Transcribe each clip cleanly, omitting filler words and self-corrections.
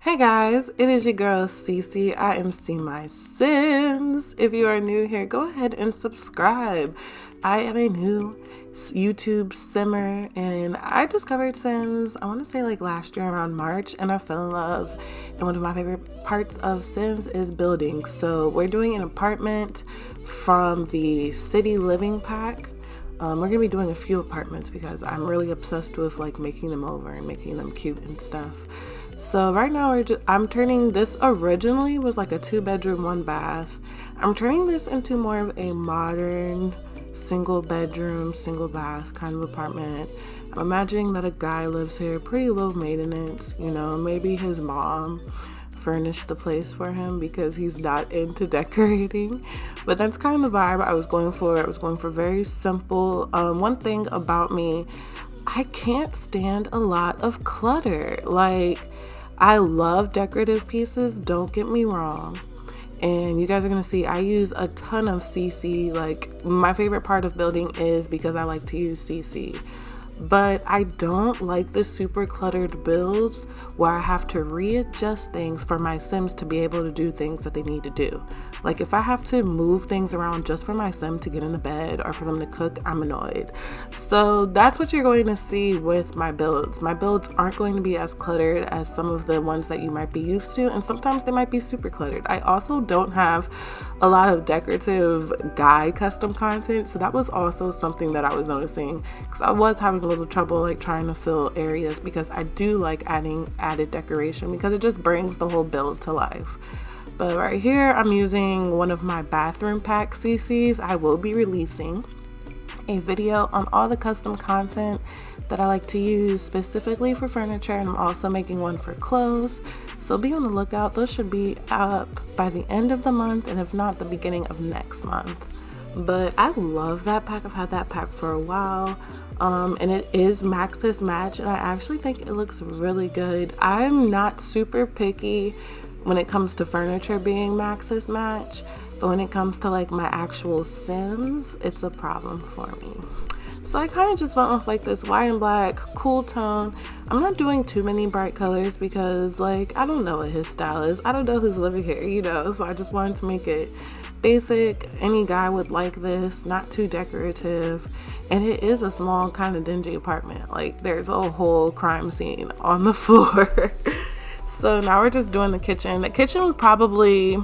Hey guys, it is your girl Cece. I am CeeMySimz. If you are new here, go ahead and subscribe. I am a new YouTube simmer and I discovered Sims, I want to say like last year around March, and I fell in love. And one of my favorite parts of Sims is building. So we're doing an apartment from the city living pack. We're going to be doing a few apartments because I'm really obsessed with like making them over and making them cute and stuff. So right now I'm turning this, originally was like a 2-bedroom, 1-bath. I'm turning this into more of a modern single bedroom, single bath kind of apartment. I'm imagining that a guy lives here, pretty low maintenance, you know, maybe his mom furnished the place for him because he's not into decorating. But that's kind of the vibe I was going for. I was going for very simple. One thing about me, I can't stand a lot of clutter. Like, I love decorative pieces, don't get me wrong. And you guys are gonna see I use a ton of CC. Like, my favorite part of building is because I like to use CC. But I don't like the super cluttered builds where I have to readjust things for my Sims to be able to do things that they need to do. Like, if I have to move things around just for my Sim to get in the bed or for them to cook, I'm annoyed. So that's what you're going to see with my builds. My builds aren't going to be as cluttered as some of the ones that you might be used to, and sometimes they might be super cluttered. I also don't have a lot of decorative guy custom content, so that was also something that I was noticing, because I was having a little trouble like trying to fill areas, because I do like adding added decoration because it just brings the whole build to life. But right here I'm using one of my bathroom pack CCs. I will be releasing a video on all the custom content that I like to use specifically for furniture, and I'm also making one for clothes, so be on the lookout. Those should be up by the end of the month, and if not, the beginning of next month. But I love that pack. I've had that pack for a while, and it is Maxis Match, and I actually think it looks really good. I'm not super picky when it comes to furniture being Maxis Match, but when it comes to like my actual Sims, it's a problem for me. So I kind of just went with like this white and black cool tone. I'm not doing too many bright colors because like I don't know what his style is. I don't know who's living here, you know, so I just wanted to make it basic. Any guy would like this, not too decorative. And it is a small kind of dingy apartment. Like, there's a whole crime scene on the floor. So now we're just doing the kitchen. The kitchen was probably,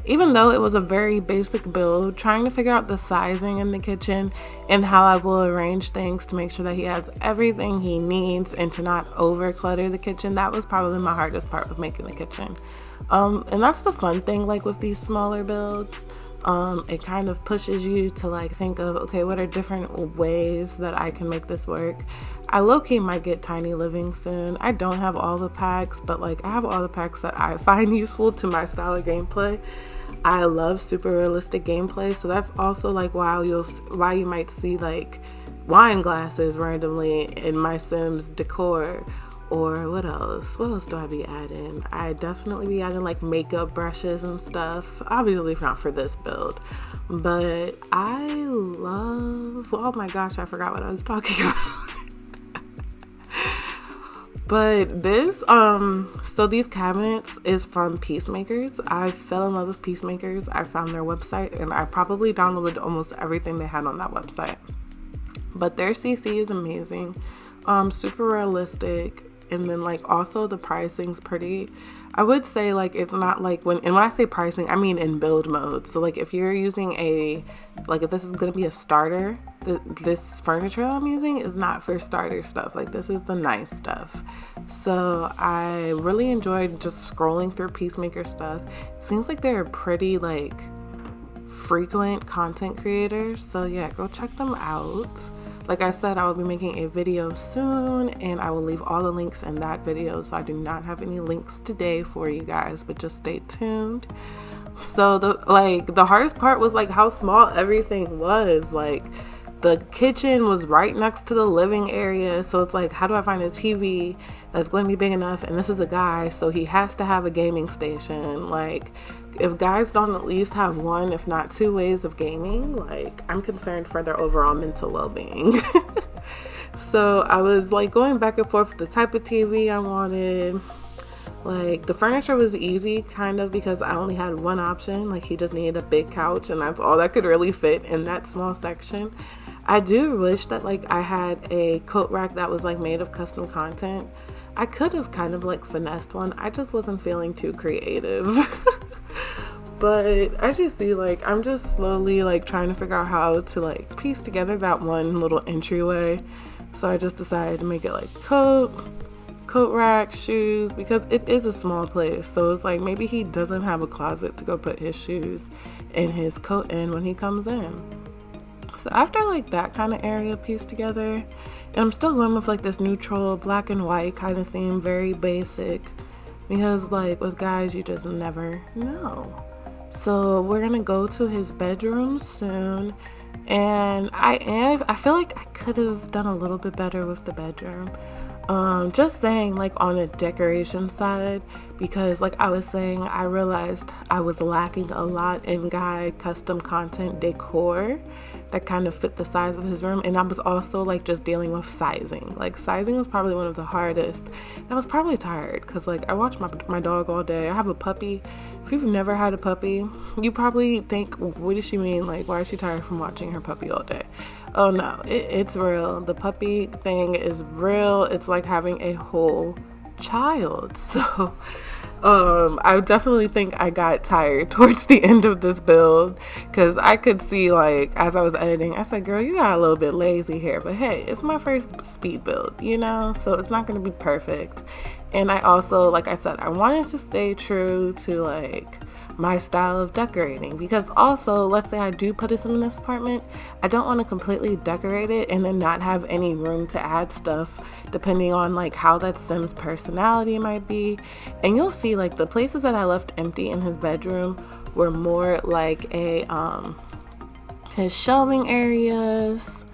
even though it was a very basic build, trying to figure out the sizing in the kitchen and how I will arrange things to make sure that he has everything he needs and to not over clutter the kitchen, that was probably my hardest part with making the kitchen. And that's the fun thing, like with these smaller builds, it kind of pushes you to like think of, okay, what are different ways that I can make this work. I low-key might get tiny living soon. I don't have all the packs, but like I have all the packs that I find useful to my style of gameplay. I love super realistic gameplay, so that's also like why you might see like wine glasses randomly in my Sims decor. Or what else do I be adding? I definitely be adding like makeup brushes and stuff, obviously not for this build, but I love, oh my gosh, I forgot what I was talking about. But this, so these cabinets is from Peacemakers. I fell in love with Peacemakers. I found their website and I probably downloaded almost everything they had on that website. But their CC is amazing, super realistic. And then like also the pricing's pretty, I would say like it's not like when I say pricing, I mean in build mode. So like if you're using if this is going to be a starter, this furniture that I'm using is not for starter stuff. Like, this is the nice stuff. So I really enjoyed just scrolling through Peacemaker stuff. Seems like they're pretty like frequent content creators. So yeah, go check them out. Like I said, I will be making a video soon, and I will leave all the links in that video. So I do not have any links today for you guys, but just stay tuned. So the hardest part was like how small everything was. Like, the kitchen was right next to the living area, so it's like, how do I find a TV that's going to be big enough? And this is a guy, so he has to have a gaming station. Like, if guys don't at least have one, if not two ways of gaming, like, I'm concerned for their overall mental well-being. So I was like going back and forth with the type of TV I wanted. Like, the furniture was easy, kind of, because I only had one option. Like, he just needed a big couch, and that's all that could really fit in that small section. I do wish that, like, I had a coat rack that was, like, made of custom content. I could have kind of, like, finessed one. I just wasn't feeling too creative. But as you see, like, I'm just slowly, like, trying to figure out how to, like, piece together that one little entryway. So I just decided to make it, like, coat rack, shoes, because it is a small place. So it's like maybe he doesn't have a closet to go put his shoes and his coat in when he comes in. So after like that kind of area pieced together, and I'm still going with like this neutral black and white kind of theme, very basic, because like with guys you just never know. So we're gonna go to his bedroom soon, and I feel like I could have done a little bit better with the bedroom. Just saying, like, on a decoration side, because like I was saying, I realized I was lacking a lot in guy custom content decor that kind of fit the size of his room. And I was also like just dealing with sizing. Like, sizing was probably one of the hardest. And I was probably tired because like I watch my dog all day. I have a puppy. If you've never had a puppy, you probably think, what does she mean? Like, why is she tired from watching her puppy all day? Oh no, it's real. The puppy thing is real. It's like having a whole child. So I definitely think I got tired towards the end of this build, because I could see, like, as I was editing, I said, girl, you got a little bit lazy here, but hey, it's my first speed build, you know, so it's not going to be perfect. And I also, like I said, I wanted to stay true to like my style of decorating, because also, let's say I do put this in this apartment, I don't want to completely decorate it and then not have any room to add stuff, depending on like how that Sim's personality might be. And you'll see, like, the places that I left empty in his bedroom were more like a his shelving areas.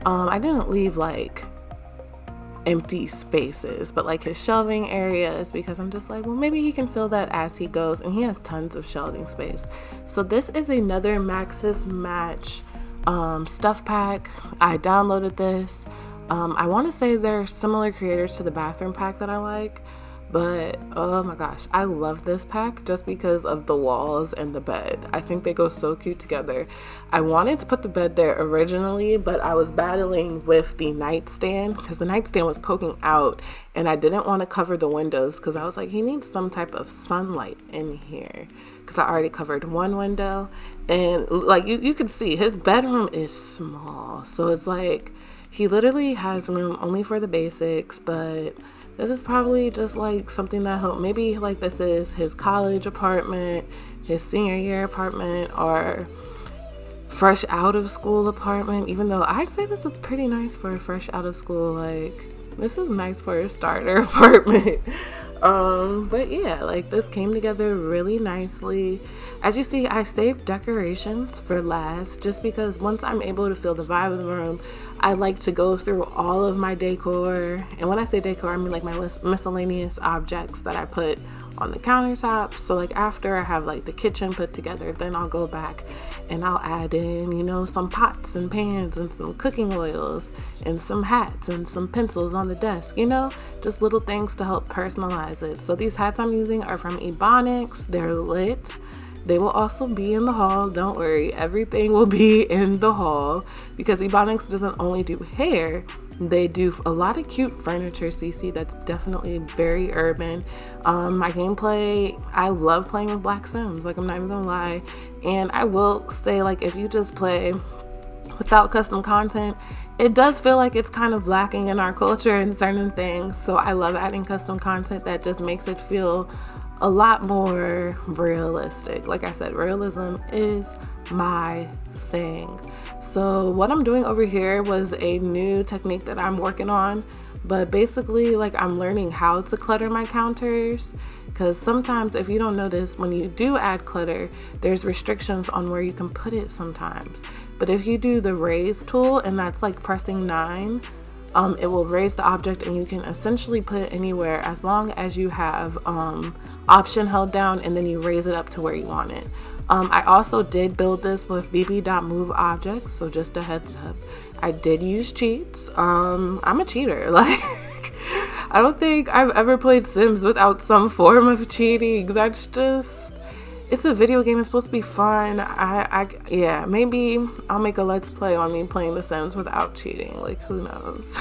I didn't leave like empty spaces, but like his shelving areas, because I'm just like, well, maybe he can fill that as he goes, and he has tons of shelving space. So this is another Maxis Match stuff pack. I downloaded this. I want to say they're similar creators to the bathroom pack that I like, but oh my gosh, I love this pack just because of the walls and the bed. I think they go so cute together. I wanted to put the bed there originally, but I was battling with the nightstand because the nightstand was poking out, and I didn't want to cover the windows because I was like, he needs some type of sunlight in here, because I already covered one window. And like you can see, his bedroom is small, so it's like he literally has room only for the basics. But this is probably just like something that helped. Maybe like this is his college apartment, his senior year apartment, or fresh out of school apartment, even though I'd say this is pretty nice for a fresh out of school. Like, this is nice for a starter apartment. But yeah, like, this came together really nicely. As you see, I saved decorations for last, just because once I'm able to feel the vibe of the room, I like to go through all of my decor. And when I say decor, I mean like my miscellaneous objects that I put on the countertop. So like after I have like the kitchen put together, then I'll go back and I'll add in, you know, some pots and pans and some cooking oils and some hats and some pencils on the desk, you know, just little things to help personalize it. So these hats I'm using are from Ebonics. They're lit. They will also be in the haul. Don't worry, everything will be in the haul, because Ebonics doesn't only do hair, they do a lot of cute furniture, CC, that's definitely very urban. My gameplay, I love playing with Black Sims, like, I'm not even gonna lie. And I will say, like, if you just play without custom content, it does feel like it's kind of lacking in our culture and certain things. So I love adding custom content that just makes it feel a lot more realistic. Like I said, realism is my thing. So what I'm doing over here was a new technique that I'm working on, but basically, like, I'm learning how to clutter my counters, because sometimes if you don't notice, when you do add clutter, there's restrictions on where you can put it sometimes. But if you do the raise tool, and that's like pressing 9, it will raise the object, and you can essentially put it anywhere as long as you have option held down, and then you raise it up to where you want it. I also did build this with bb.move objects, so just a heads up. I did use cheats. I'm a cheater. Like, I don't think I've ever played Sims without some form of cheating. That's just, it's a video game. It's supposed to be fun. Yeah, maybe I'll make a let's play on me playing The Sims without cheating. Like, who knows?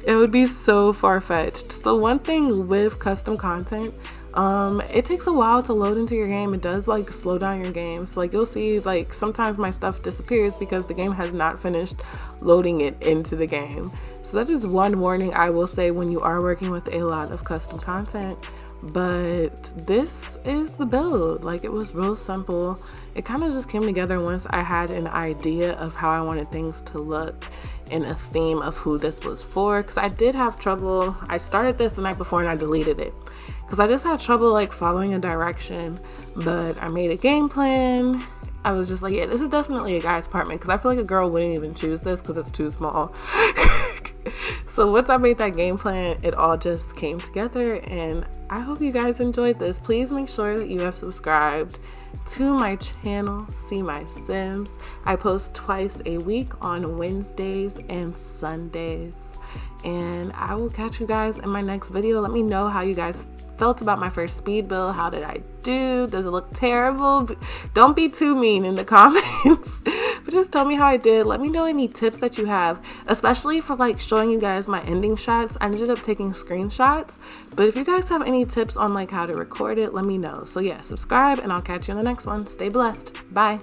It would be so far-fetched. So one thing with custom content, it takes a while to load into your game. It does like slow down your game. So like you'll see like sometimes my stuff disappears because the game has not finished loading it into the game. So that is one warning I will say when you are working with a lot of custom content. But this is the build. Like, it was real simple. It kind of just came together once I had an idea of how I wanted things to look and a theme of who this was for, because I did have trouble. I started this the night before and I deleted it because I just had trouble like following a direction. But I made a game plan. I was just like, yeah, this is definitely a guy's apartment, because I feel like a girl wouldn't even choose this because it's too small. So once I made that game plan, it all just came together, and I hope you guys enjoyed this. Please make sure that you have subscribed to my channel, CeeMySimz. I post twice a week on Wednesdays and Sundays, and I will catch you guys in my next video. Let me know how you guys felt about my first speed build. How did I do? Does it look terrible? Don't be too mean in the comments. But just tell me how I did. Let me know any tips that you have, especially for like showing you guys my ending shots. I ended up taking screenshots, but if you guys have any tips on like how to record it, let me know. So yeah, subscribe and I'll catch you in the next one. Stay blessed. Bye.